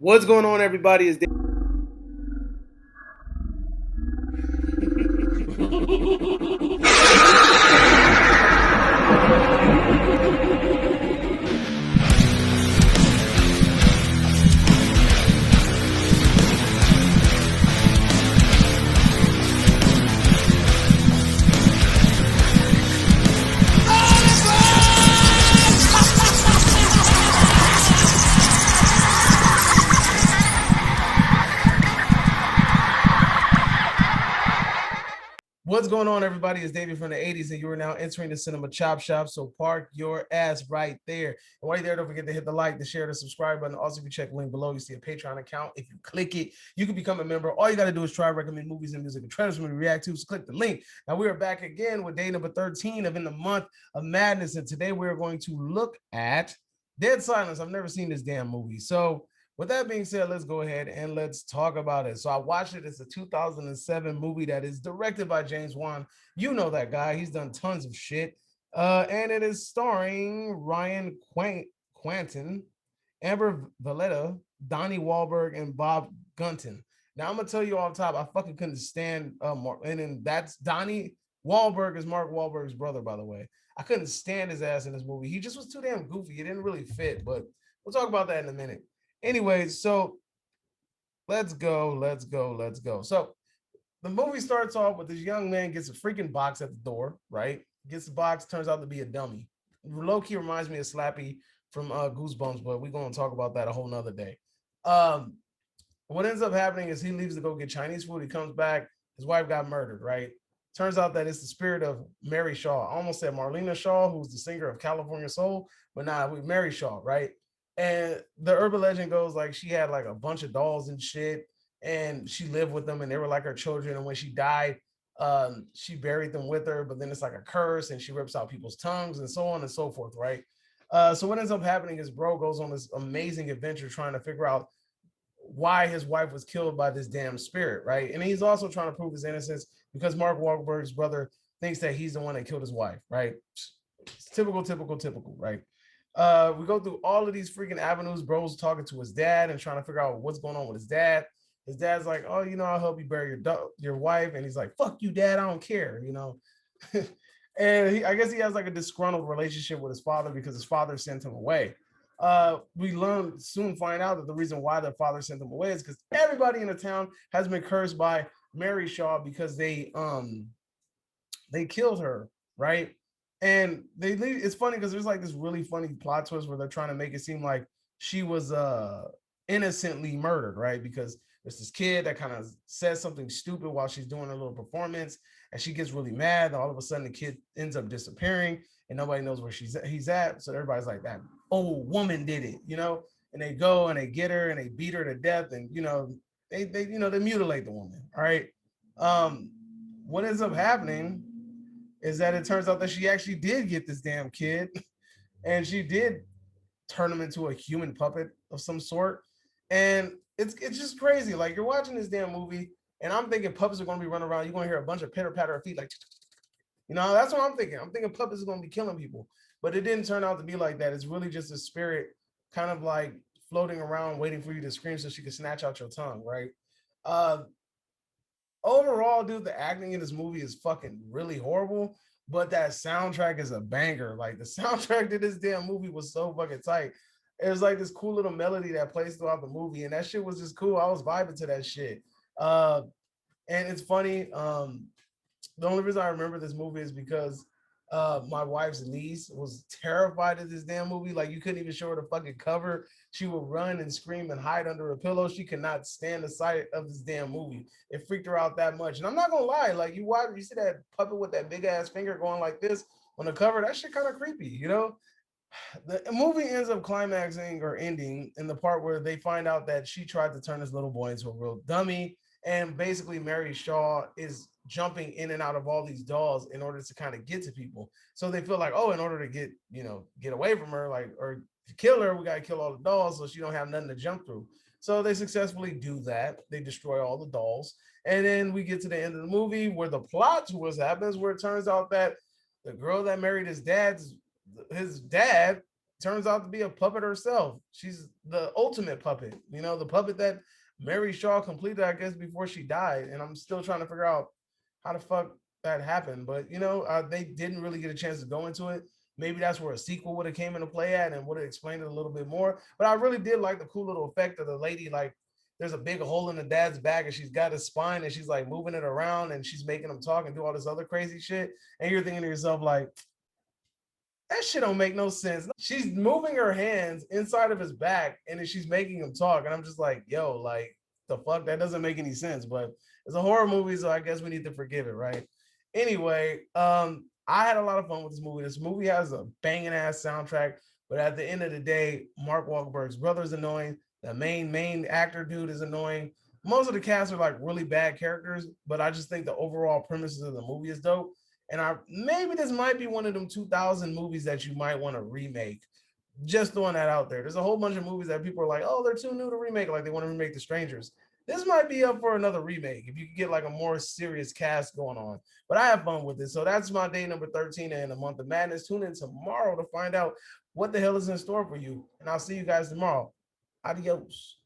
What's going on, everybody? Is What's going on, everybody? It's David from the 80s, and you are now entering the Cinema Chop Shop. So park your ass right there. And while you're there, don't forget to hit the like, the share, the subscribe button. Also, if you check the link below, you see a Patreon account. If you click it, you can become a member. All you got to do is try to recommend movies and music and trailers for me to react to. So click the link. Now, we are back again with day number 13 of In the Month of Madness. And today we're going to look at Dead Silence. I've never seen this damn movie. So with that being said, let's go ahead and let's talk about it. So I watched it. It's a 2007 movie that is directed by James Wan. You know that guy. He's done tons of shit. And it is starring Ryan Quanten, Amber Valletta, Donnie Wahlberg, and Bob Gunton. Now I'm gonna tell you off top, I fucking couldn't stand and then that's Donnie Wahlberg is Mark Wahlberg's brother, by the way. I couldn't stand his ass in this movie. He just was too damn goofy. He didn't really fit, but we'll talk about that in a minute. Anyways, so let's go. So the movie starts off with this young man gets a freaking box at the door, right? Gets the box, turns out to be a dummy. Low key reminds me of Slappy from Goosebumps, but we're gonna talk about that a whole nother day. Um, what ends up happening is he leaves to go get Chinese food. He comes back, his wife got murdered, right? Turns out that it's the spirit of Mary Shaw. I almost said Marlena Shaw, who's the singer of California Soul, but nah, we Mary Shaw, right? And the urban legend goes like she had like a bunch of dolls and shit, and she lived with them, and they were like her children. And when she died, she buried them with her. But then it's like a curse, and she rips out people's tongues, and so on and so forth, right? So what ends up happening is bro goes on this amazing adventure trying to figure out why his wife was killed by this damn spirit, right? And he's also trying to prove his innocence because Mark Wahlberg's brother thinks that he's the one that killed his wife, right? It's typical, right? We go through all of these freaking avenues. Bro's talking to his dad and trying to figure out what's going on with his dad. His dad's like, "Oh, I'll help you bury your wife," and he's like, "Fuck you, dad. I don't care." And I guess he has like a disgruntled relationship with his father because his father sent him away. We soon find out that the reason why their father sent them away is because everybody in the town has been cursed by Mary Shaw because they killed her, right? And they leave. It's funny because there's like this really funny plot twist where they're trying to make it seem like she was innocently murdered, right? Because there's this kid that kind of says something stupid while she's doing her little performance, and she gets really mad. And all of a sudden, the kid ends up disappearing, and nobody knows where he's at. So everybody's like, "That old woman did it." And they go and they get her and they beat her to death, and they mutilate the woman. All right. Um, what ends up happening is that it turns out that she actually did get this damn kid and she did turn him into a human puppet of some sort. And it's just crazy. Like you're watching this damn movie and I'm thinking puppets are going to be running around. You're going to hear a bunch of pitter patter of feet like, that's what I'm thinking. I'm thinking puppets are going to be killing people. But it didn't turn out to be like that. It's really just a spirit kind of like floating around waiting for you to scream so she can snatch out your tongue, right? Uh, Overall, dude, the acting in this movie is fucking really horrible. But that soundtrack is a banger. Like the soundtrack to this damn movie was so fucking tight. It was like this cool little melody that plays throughout the movie, and that shit was just cool. I was vibing to that shit. Uh, and it's funny. The only reason I remember this movie is because my wife's niece was terrified of this damn movie. Like you couldn't even show her the fucking cover. She would run and scream and hide under a pillow. She could not stand the sight of this damn movie. It freaked her out that much. And I'm not gonna lie, like you see that puppet with that big ass finger going like this on the cover. That shit kind of creepy. The movie ends up climaxing or ending in the part where they find out that she tried to turn this little boy into a real dummy. And basically, Mary Shaw is jumping in and out of all these dolls in order to kind of get to people. So they feel like, oh, in order to get away from her, like, or to kill her, we got to kill all the dolls so she don't have nothing to jump through. So they successfully do that. They destroy all the dolls. And then we get to the end of the movie where the plot twist happens, where it turns out that the girl that married his dad turns out to be a puppet herself. She's the ultimate puppet, you know, the puppet that Mary Shaw completed, I guess, before she died. And I'm still trying to figure out how the fuck that happened. But you know, they didn't really get a chance to go into it. Maybe that's where a sequel would have came into play at and would have explained it a little bit more. But I really did like the cool little effect of the lady, like there's a big hole in the dad's back and she's got his spine and she's like moving it around and she's making him talk and do all this other crazy shit. And you're thinking to yourself, like, that shit don't make no sense. She's moving her hands inside of his back and then she's making him talk. And I'm just like, yo, like, the fuck? That doesn't make any sense. But it's a horror movie, so I guess we need to forgive it, right? Anyway, I had a lot of fun with this movie. This movie has a banging ass soundtrack, but at the end of the day, Mark Wahlberg's brother is annoying. The main actor dude is annoying. Most of the cast are like really bad characters, but I just think the overall premises of the movie is dope. And I maybe this might be one of them 2000 movies that you might want to remake. Just throwing that out there. There's a whole bunch of movies that people are like, oh, they're too new to remake. Like they want to remake The Strangers. This might be up for another remake if you could get like a more serious cast going on. But I have fun with it. So that's my day number 13 in the month of madness. Tune in tomorrow to find out what the hell is in store for you. And I'll see you guys tomorrow. Adios.